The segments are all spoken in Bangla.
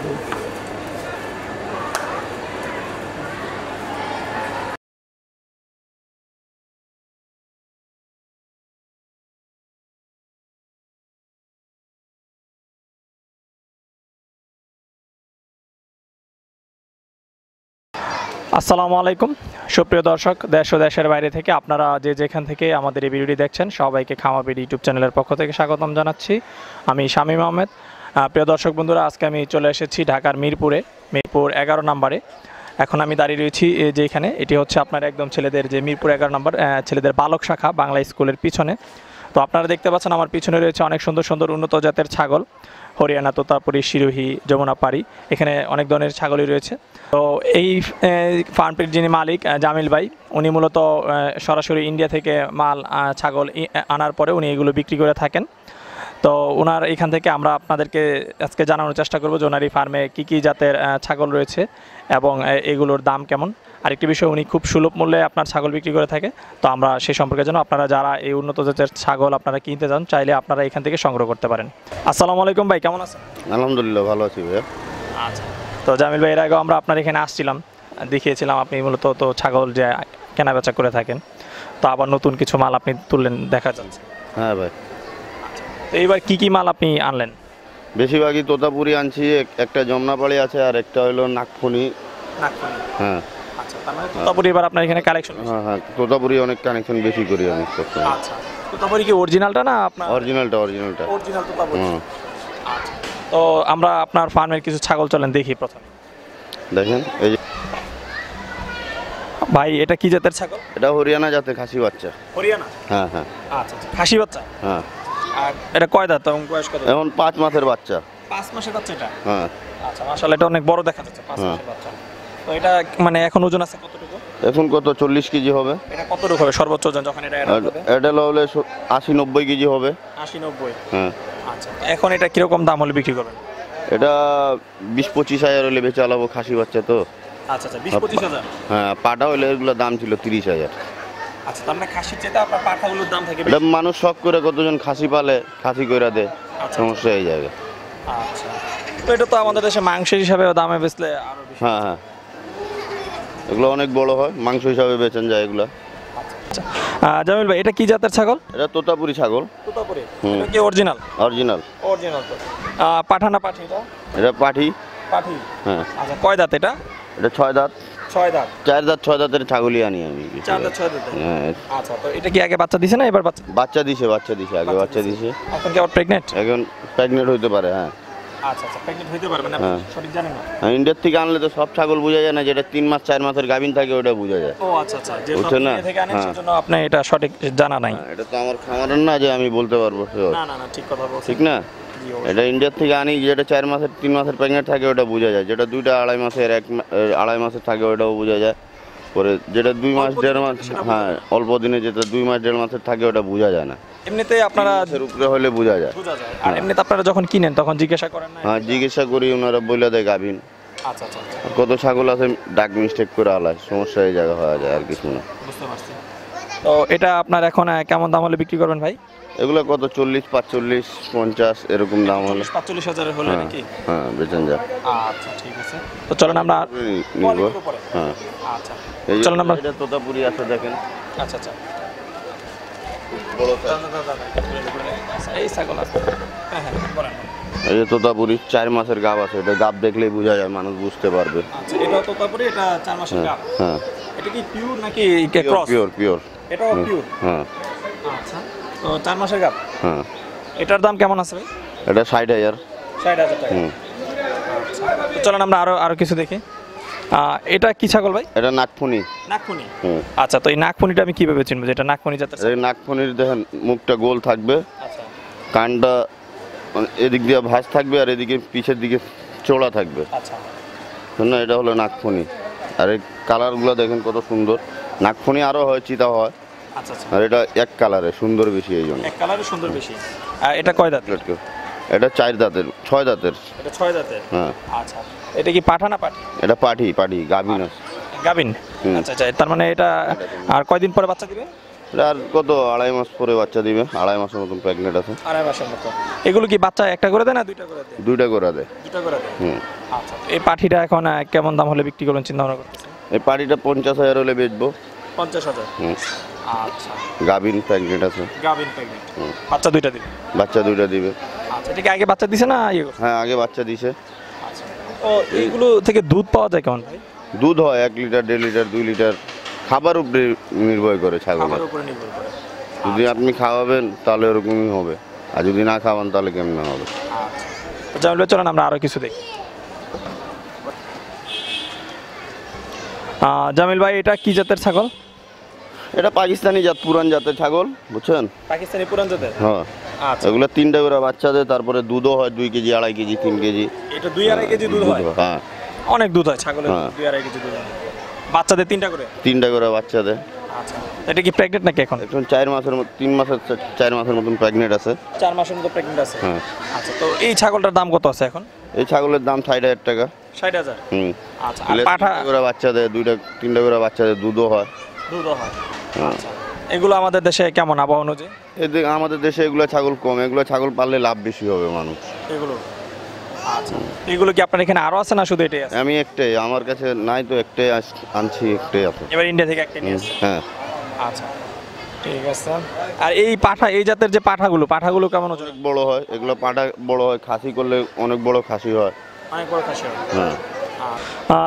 আসসালামু আলাইকুম সুপ্রিয় দর্শক, দেশ ও দেশের বাইরে থেকে আপনারা যে যেখান থেকে আমাদের এই ভিডিওটি দেখছেন সবাইকে খামার ইউটিউব চ্যানেলের পক্ষ থেকে স্বাগতম জানাচ্ছি। আমি শামীম আহমেদ। প্রিয় দর্শক বন্ধুরা, আজকে আমি চলে এসেছি ঢাকার মিরপুর 11 নম্বরে। এখন আমি দাঁড়িয়ে রয়েছি যেখানে, এটি হচ্ছে আপনার একদম ছেলেদের যে মিরপুর 11 নম্বর ছেলেদের বালক শাখা বাংলা স্কুলের পিছনে। তো আপনারা দেখতে পাচ্ছেন আমার পিছনে রয়েছে অনেক সুন্দর সুন্দর উন্নত জাতের ছাগল, হরিয়ানা, তোতাপুরি, সিরোহী, যমুনাপাড়ি, এখানে অনেক ধরনের ছাগলই রয়েছে। তো এই ফার্মটির যিনি মালিক জামিল ভাই, উনি মূলত সরাসরি ইন্ডিয়া থেকে মাল ছাগল আনার পরে উনি এগুলো বিক্রি করে থাকেন। তো ওনার এখান থেকে আমরা আপনাদেরকে আজকে জানানোর চেষ্টা করব যে ওনার এই ফার্মে কী কী জাতের ছাগল রয়েছে এবং এগুলোর দাম কেমন। আরেকটি বিষয়, উনি খুব সুলভ মূল্যে আপনার ছাগল বিক্রি করে থাকে। তো আমরা সেই সম্পর্কে জানো, আপনারা যারা এই উন্নত জাতের ছাগল আপনারা কিনতে চান চাইলে আপনারা এখান থেকে সংগ্রহ করতে পারেন। আসসালামু আলাইকুম ভাই, কেমন আছেন? আলহামদুলিল্লাহ ভালো আছি ভাইয়া। আচ্ছা, তো জামিল ভাই, এর আগেও আমরা আপনার এখানে আসছিলাম, দেখিয়েছিলাম আপনি মূলত তো ছাগল যে কেনা বেচা করে থাকেন। তো আবার নতুন কিছু মাল আপনি তুললেন দেখা যাচ্ছে। হ্যাঁ ভাই। তো এইবার কি কি মাল আপনি আনলেন? বেশিরভাগই তোতাপুরি আনছি, একটা যমুনাপাড়ি আছে আর একটা হলো নাগফনি। হ্যাঁ আচ্ছা, তার মানে তোতাপুরি এবার আপনার এখানে কালেকশন? হ্যাঁ হ্যাঁ, তোতাপুরি অনেক কানেকশন বেশি করি আমি। আচ্ছা, তোতাপুরি কি অরিজিনালটা না আপনার? অরিজিনাল তোতাপুরি। আচ্ছা, তো আমরা আপনার ফার্মের কিছু ছাগল চলেন দেখি। প্রথমে দেখেন, এই যে ভাই, এটা কি জাতের ছাগল? এটা হরিয়ানা জাতের খাসি বাচ্চা। হরিয়ানা? হ্যাঁ হ্যাঁ। আচ্ছা, খাসি বাচ্চা। হ্যাঁ। আর এটা কয় দাঁত এবং বয়স কত? এখন 5 মাসের বাচ্চা। 5 মাসের বাচ্চা এটা? হ্যাঁ। আচ্ছা, মাশাআল্লাহ, এটা অনেক বড় দেখা যাচ্ছে 5 মাসের বাচ্চা। তো এটা মানে এখন ওজন আছে কতটুকু? এখন কত 40 কেজি হবে। এটা কতটুকু হবে সর্বোচ্চ ওজন যখন এটা অ্যাডাল্ট হবে? অ্যাডাল্ট হলে 80-90 কেজি হবে। 80-90? হ্যাঁ। আচ্ছা, এখন এটা কিরকম দাম হলে বিক্রি করবেন? এটা 20-25 হাজার হলে বেচে আলাবো, খাসি বাচ্চা তো। আচ্ছা আচ্ছা, 20-25 হাজার? হ্যাঁ, পাটা হলে এগুলোর দাম ছিল 30 হাজার। আচ্ছা, তার মানে খাসির চেয়ে আপনার পাঠাগুলোর দাম থাকে এটা মানুষ শখ করে কতজন খাসি পালে, খাসি কইরা দেয়, সমস্যা এই জায়গায়। আচ্ছা, তো এটা তো আমাদের দেশে মাংস হিসাবে দামে বেচলে আরো বেশি। হ্যাঁ হ্যাঁ, এগুলো অনেক বড় হয়, মাংস হিসাবে বেচেন যায় এগুলো। আচ্ছা, জামিল ভাই, এটা কি জাতের ছাগল? এটা তোতাপুরি ছাগল। তোতাপুরি? এটা কি অরিজিনাল? অরিজিনাল। অরিজিনাল তো। পাঠা না পাঠি এটা? এটা পাঠি। পাঠি? হ্যাঁ। আচ্ছা, কয় দাঁত এটা? এটা 6 দাঁত। 6 দাঁত? 4 দাঁত 6 দাঁতের ছাগলই আনি আমি। 4 দাঁত 6 দাঁত? হ্যাঁ। আচ্ছা, তো এটা কি আগে বাচ্চা দিছে না এবার বাচ্চা? বাচ্চা দিছে আগে বাচ্চা দিছে। এখন কি আবার প্রেগন্যান্ট? এখন প্রেগন্যান্ট হইতে পারে। হ্যাঁ। আচ্ছা আচ্ছা, প্রেগন্যান্ট হইতে পারবে না, সঠিক জানেন না? ইন্ডিয়া থেকে আনলে তো সব ছাগল বোঝা যায় না, যেটা 3 মাস 4 মাসের গাভীন থাকে ওটা বোঝা যায়। ও আচ্ছা আচ্ছা, যে ইন্ডিয়া থেকে আনেন সেজন্য আপনি এটা সঠিক জানা নাই। এটা তো আমার খামারের না যে আমি বলতে পারবো। না না না, ঠিক কথা বলছেন। ঠিক না? এটা ইন্ডিয়া থেকে আনি, যেটা 4 মাসের 3 মাসের প্রেগন্যান্ট থাকে ওটা বোঝা যায়, যেটা 2টা 2.5 মাসের 2.5 মাসের থাকে ওটাও বোঝা যায়। পরে যেটা 2 মাস 1.5 মাস, হ্যাঁ অল্প দিনে যেটা 2 মাস 1.5 মাসের থাকে ওটা বোঝা যায় না। এমনিতে আপনারা উপরে হলে বোঝা যায়। আর এমনিতে আপনারা যখন কিনেন তখন জিজ্ঞাসা করেন না? হ্যাঁ, জিজ্ঞাসা করি, ওনারা বলে দেয় গাভীন। আচ্ছা আচ্ছা, কত ছাগল আছে ডাক মিস্টেক করে আলায়, সমস্যা এই জায়গা হওয়া যায়, আর কিছু না। বুঝতে পারছি। তো এটা আপনার এখন কেমন দাম হলে বিক্রি করবেন ভাই? এগুলো কত 40, 45, 50 এরকম দাম হলে। 45 হাজার হলে নাকি? হ্যাঁ, বেচেন যায়। আচ্ছা, ঠিক আছে। তো চলেন আমরা নিব। হ্যাঁ, আচ্ছা, এই চলেন আমরা। এটা তোতাপুরি আছে দেখেন। আচ্ছা আচ্ছা, বড় এই ছাগল আছে। হ্যাঁ হ্যাঁ, বলেন। এই যে তোতাপুরি 4 মাসের গাব আছে, এটা গাব দেখলেই বোঝা যায়, মানুষ বুঝতে পারবে। আচ্ছা, এটা তোতাপুরি, এটা 4 মাসের গাব। হ্যাঁ। এটা কি পিওর নাকি ক্রস? পিওর। এটাও পিওর? হ্যাঁ। আচ্ছা, তো 4 মাসের গাব। হ্যাঁ। এটার দাম কেমন আছে ভাই? এটা 60,000। 60,000 টাকা? আচ্ছা, তো চলেন আমরা আরো কিছু দেখি। এটা কি ছাগল ভাই? এটা নাগফনি। নাগফনি? আচ্ছা, তো এই নাগফনিটা আমি কিভাবে চিনবো যে এটা নাগফনি জাতের? এই নাগফনির দেখেন মুখটা গোল থাকবে। আচ্ছা। কানটা এদিক দিয়ে ভাঁজ থাকবে আর এদিকে পিছের দিকে চওড়া থাকবে। আচ্ছা। না, এটা হলো নাগফনি। আর এই কালারগুলো দেখেন কত সুন্দর। নাগফনি আরও হয়, চিতা হয়। আচ্ছা আচ্ছা। আর এটা এক কালারে সুন্দর বেশি, এই জন্য এক কালারে সুন্দর বেশি। আর এটা কয় দাঁত? এটা 4 দাঁতের, 6 দাঁতের। এটা 6 দাঁতের? হ্যাঁ। আচ্ছা, এটা কি পাঠা না পাঠি? এটা পাঠি গাভিন আছে। গাভিন? আচ্ছা আচ্ছা, তার মানে এটা আর কয়দিন পরে বাচ্চা দিবে? এটা আর কত 2.5 মাস পরে বাচ্চা দিবে, 2.5 মাসের মতন প্রেগনেন্ট আছে। 2.5 মাসের মতো। এগুলো কি বাচ্চা একটা করে দেয় না দুইটা করে দেয়? দুইটা করে দেয়। দুইটা করে দেয়। হুম। আচ্ছা, এই পাঠিটা এখন কেমন দাম হলে বিক্রি করবেন চিন্তা ভাবনা করতেছেন? এই পাটিটা 50,000 হলে বেচবো। 50,000। হুম। আচ্ছা, গাভিন প্রেগনেন্ট আছে। গাভিন প্রেগনেন্ট। বাচ্চা দুইটা দিবে? বাচ্চা দুইটা দিবে। আচ্ছা, এটা কি আগে বাচ্চা দিছে না ইয়ে করছে? হ্যাঁ, আগে বাচ্চা দিছে। আচ্ছা, ও এইগুলো থেকে দুধ পাওয়া যায় কেমন ভাই? দুধ হয় 1 লিটার, 1.5 লিটার, 2 লিটার। খাবার উপরে নির্ভর করে ছাগলের। খাবারের উপরে নির্ভর করে। যদি আপনি খাওয়াবেন তাহলে ওরকমই হবে, আর যদি না খাওয়ান তাহলে কেমন হবে। আচ্ছা, তো জামিল ভাই চলেন আমরা আরো কিছু দেখি। জামিল ভাই এটা কি জাতের ছাগল? এটা পাকিস্তানি জাত, পুরান জাতের ছাগল, বুঝছেন? পাকিস্তানি পুরান জাতের। হ্যাঁ। আচ্ছা, এগুলো 3টা করে বাচ্চা দেয়, তারপরে দুধও হয় 2 কেজি, 2.5 কেজি, 3 কেজি। এটা 2-2.5 কেজি দুধ হয়? হ্যাঁ, অনেক দুধ হয় ছাগলের। হ্যাঁ। 2-2.5 কেজি দুধ হয়। বাচ্চাদের 3টা করে? 3টা করে বাচ্চা দেয়। আচ্ছা, এটা কি প্রেগনেন্ট নাকি এখন? এখন 4 মাসের 3 মাসের 4 মাসের মতন প্রেগনেন্ট আছে। 4 মাসের মতো প্রেগনেন্ট আছে। হ্যাঁ। আচ্ছা, তো এই ছাগলটার দাম কত আছে এখন? এই ছাগলের দাম 60,000 টাকা। 60,000। হুম। আচ্ছা, আর পাঠা? 3টা করে বাচ্চা দেয়, 3টা করে বাচ্চা দেয়, দুধও হয়। দুধও হয়। হ্যাঁ। আচ্ছা, এগুলো আমাদের দেশে কেমন আবহাওয়া অনুযায়ী? এদিকে আমাদের দেশে এগুলো ছাগল কম, এগুলো ছাগল পাললে লাভ বেশি হবে মানুষ। এগুলো আচ্ছা, এগুলো কি আপনার এখানে আরো আছে না শুধু এটাই আছে? আমি একটাই, আমার কাছে নাই তো, একটাই আনছি, একটাই আছে। এবার ইন্ডিয়া থেকে একটা নিয়ে আসছে। হ্যাঁ। আচ্ছা, ঠিক আছে। আর এই পাঠা, এই জাতের যে পাঠাগুলো কেমন ওজন? অনেক বড় হয় এগুলো, পাটা বড় হয়, খাসি করলে অনেক বড় খাসি হয়। অনেক বড় খাসি হয়। হ্যাঁ।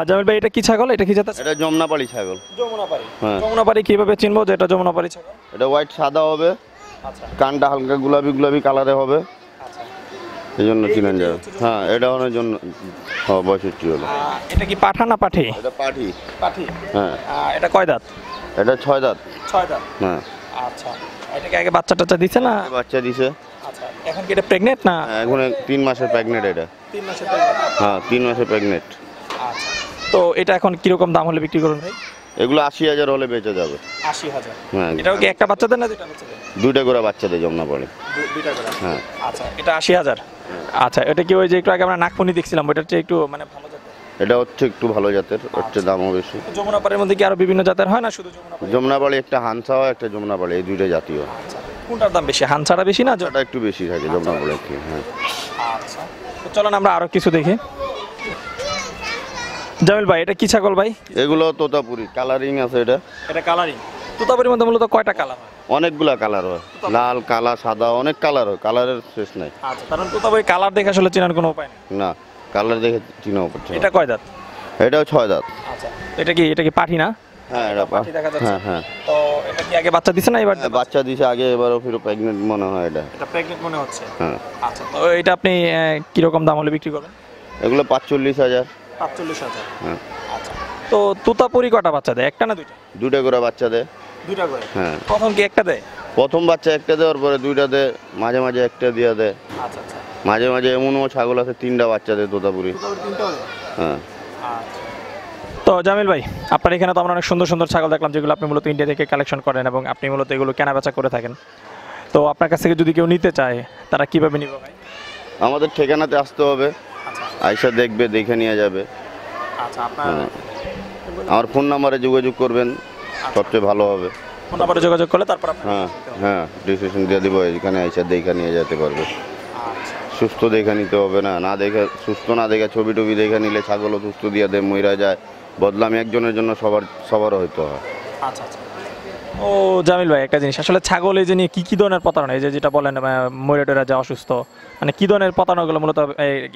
জামিল ভাই এটা কি ছাগল? এটা কি জাতের? এটা যমুনাপাড়ি ছাগল। যমুনাপাড়ি। হ্যাঁ। যমুনাপাড়ি কিভাবে চিনবো যে এটা যমুনাপাড়ি ছাগল? এটা হোয়াইট সাদা হবে, আচ্ছা, কানটা হালকা গোলাপি গোলাপি কালারে হবে, আচ্ছা। এই জন্য চিনেন যাবে। হ্যাঁ, এটা অনেক জন্য 65 হলো। এটা কি পাঠা না পাঠি? এটা পাঠি। পাঠি। হ্যাঁ। এটা কয় দাঁত? এটা 6 দাঁত। 6 দাঁত। হ্যাঁ। আচ্ছা, এটা কি আগে বাচ্চা টাচ্চা দিছে না? বাচ্চা দিছে। আচ্ছা, এখন কি এটা প্রেগনেন্ট না? হ্যাঁ, এখন 3 মাসের প্রেগনেন্ট এটা। 3 মাসের প্রেগনেন্ট। হ্যাঁ, 3 মাসের প্রেগনেন্ট। আচ্ছা, তো এটা এখন কিরকম দাম হলে বিক্রি করবেন ভাই? এগুলো 80,000 হলে বেচে যাবে। 80,000। হ্যাঁ। এটাও কি একটা বাচ্চা দেয় না দুইটা বাচ্চা দেয়? 2টা করে বাচ্চা দেয় যমুনাপাড়ি। দুইটা করে। হ্যাঁ। আচ্ছা, এটা 80,000। আচ্ছা, এটা কি ওই যে একটু আগে আমরা নাগফনি দেখছিলাম ওইটার চেয়ে একটু মানে ভালো জাতের? এটা হচ্ছে একটু ভালো জাতের, হচ্ছে দামও বেশি। যমুনাপাড়ির মধ্যে কি আরো বিভিন্ন জাতের হয় না শুধু যমুনাপাড়ি? যমুনাপাড়ি একটা হানসা হয়, একটা যমুনাপাড়ি, এই 2টা জাতীয়। আচ্ছা, কোনটার দাম বেশি? হানসাটা বেশি না? এটা একটু বেশি থাকে যমুনাপাড়ি একটু। হ্যাঁ। আচ্ছা, তো চলুন আমরা আরো কিছু দেখি। জামিল ভাই এটা কি ছাগল ভাই? এগুলো তোতাপুরি, কালারিং আছে এটা। এটা কালারিং। তোতাপুরির মধ্যে মূলত কয়টা কালার হয়? অনেকগুলা কালার হয়, লাল, কালা, সাদা, অনেক কালার হয়, কালারের শেষ নাই। আচ্ছা, কারণ তোতাপুরি কালার দেখে আসলে চেনার কোনো উপায় নেই। না, কালার দেখে চিনাও পড়ছে। এটা কয় দাঁত? এটাও 6 দাঁত। আচ্ছা, এটা কি পাঠি না? হ্যাঁ, এটা পাঠি দেখা যাচ্ছে। হ্যাঁ, হ্যাঁ। তো এটা কি আগে বাচ্চা দিছে না এবার? বাচ্চা দিছে আগে, এবারও ফিরে প্রেগনেন্ট মনে হয় এটা। এটা প্রেগনেন্ট মনে হচ্ছে। হ্যাঁ। আচ্ছা, তো এটা আপনি কিরকম দাম হলে বিক্রি করবেন? এগুলো 45,000। 45,000। হ্যাঁ। আচ্ছা, তো তোতাপুরি কটা বাচ্চা দেয়? একটা না দুইটা? 2টা করে বাচ্চা দেয়। দুইটা করে। হ্যাঁ। প্রথম কি একটা দেয়? প্রথম বাচ্চা একটা দেওয়ার পরে 2টা দেয়, মাঝে মাঝে একটা দিয়ে দেয়। আচ্ছা, আচ্ছা। মাঝে মাঝে এমনও ছাগল আছে 3টা বাচ্চা দেয় তোতাপুরি। তোতাপুরি 3টাও দেয়? হ্যাঁ। আচ্ছা। তো জামিল ভাই আপনার এখানে তো আমরা অনেক সুন্দর সুন্দর ছাগল দেখলাম যেগুলো আপনি মূলত ইন্ডিয়া থেকে কালেকশন করেন এবং আপনি মূলত এগুলো কেনাবেচা করে থাকেন। তো আপনার কাছ থেকে যদি কেউ নিতে চায় তারা কিভাবে নিবে ভাই? আমাদের ঠিকানাতে আসতে হবে, আচ্ছা, আইসা দেখবে, দেখে নিয়ে যাবে। আচ্ছা। আপনার হ্যাঁ। আমার ফোন নাম্বারে যোগাযোগ করবেন, সবচেয়ে ভালো হবে। ফোন নাম্বারে যোগাযোগ করলে তারপর আপনি। হ্যাঁ, হ্যাঁ, ডিসিশন দিয়ে দিব, এখানে আইসা দেখে নিয়ে যেতে পারবে। আচ্ছা, সুস্থ দেখে নিতে হবে, না দেখে, সুস্থ না দেখে ছবি টবি দেখে নিলে ছাগলও সুস্থ দিয়ে দেয়, মইরা যায়। বদলামি একজনের জন্য সবারও হইতে হয়। আচ্ছা, আচ্ছা। ও জামিল ভাই একটা জিনিস আসলে ছাগল এই যে নিয়ে কি ধরনের প্রতারণা, এই যে যেটা বলেন ময়ূরেরা যা অসুস্থ, মানে কি ধরনের প্রতারণাগুলো মূলত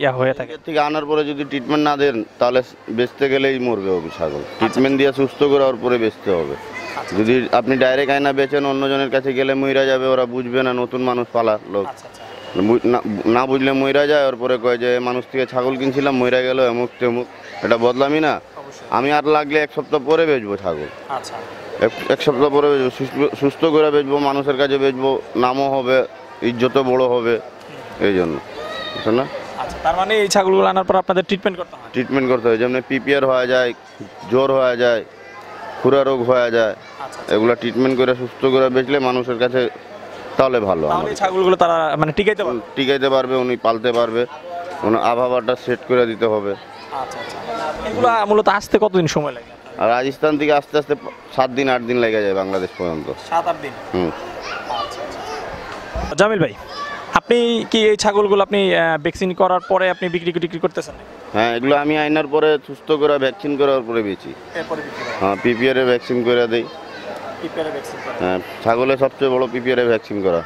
ইয়া হয়ে থাকে? এর থেকে আনার পরে যদি ট্রিটমেন্ট না দেন তাহলে বেচতে গেলেই মরবে হবে ছাগল। ট্রিটমেন্ট দিয়ে সুস্থ করার পরে বেচতে হবে। আচ্ছা, যদি আপনি ডাইরেক্ট আয়না বেচেন, অন্যজনের কাছে গেলে মইরা যাবে, ওরা বুঝবে না, নতুন মানুষ পালা লোক। আচ্ছা, আচ্ছা। না বুঝলে মইরা যায়, ওর পরে কয় যে মানুষ থেকে ছাগল কিনছিলাম মইরা গেল, এমুক তেমুক। এটা বদলামি না। অবশ্যই। আমি আর লাগলে 1 সপ্তাহ পরে বেচবো ছাগল। আচ্ছা, 1 সপ্তাহ পরে বেচবো, সুস্থ করে বেচবো, মানুষের কাছে বেচবো, নামও হবে, ইজ্জতও বড় হবে, এই জন্য, বুঝছেন না? আচ্ছা। তার মানে এই ছাগলগুলো আনার পর আপনাদের ট্রিটমেন্ট করতে হয়? ট্রিটমেন্ট করতে হয়, যেমন পিপিআর হয়ে যায়, জ্বর হয়ে যায়, খুরা রোগ হয়ে যায়, আচ্ছা, এগুলা ট্রিটমেন্ট করে সুস্থ করে বেচলে মানুষের কাছে তাহলে ভালো। তাহলে এই ছাগলগুলো তারা মানে টিকাইতে পারবে? টিকাইতে পারবে, উনি পালতে পারবে, ওনার আবহাওয়াটা সেট করে দিতে হবে। আচ্ছা, আচ্ছা। এগুলো মূলত আসতে কতদিন সময় লাগে? আর রাজস্থান থেকে আস্তে আস্তে 7 দিন 8 দিন লেগে যায় বাংলাদেশ পর্যন্ত। 7-8 দিন। হুম। জামিল ভাই, আপনি কি এই ছাগলগুলো আপনি ভ্যাকসিন করার পরে আপনি বিক্রি করতেছেন? হ্যাঁ, এগুলো আমি আইনার পরে সুস্থ করে ভ্যাকসিন করার পরে বেচি। এরপরে বিক্রি করেন? হ্যাঁ, পিপিআর এর ভ্যাকসিন করে দেই। পিপিআর এর ভ্যাকসিন করেন? হ্যাঁ, ছাগলের সবচেয়ে বড় পিপিআর এর ভ্যাকসিন করা।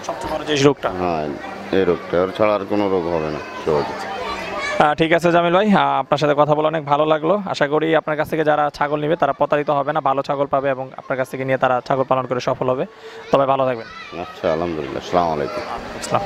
সবচেয়ে বড় যে রোগটা? হ্যাঁ, এই রোগটা আর ছাড়া আর কোনো রোগ হবে না সহজে। ঠিক আছে জামিল ভাই, আপনার সাথে কথা বলে অনেক ভালো লাগলো। আশা করি আপনার কাছ থেকে যারা ছাগল নেবে তারা প্রতারিত হবে না, ভালো ছাগল পাবে এবং আপনার কাছ থেকে নিয়ে তারা ছাগল পালন করে সফল হবে। তবে ভালো থাকবেন। আচ্ছা, আলহামদুলিল্লাহ। আসসালামু আলাইকুম। আসসালাম।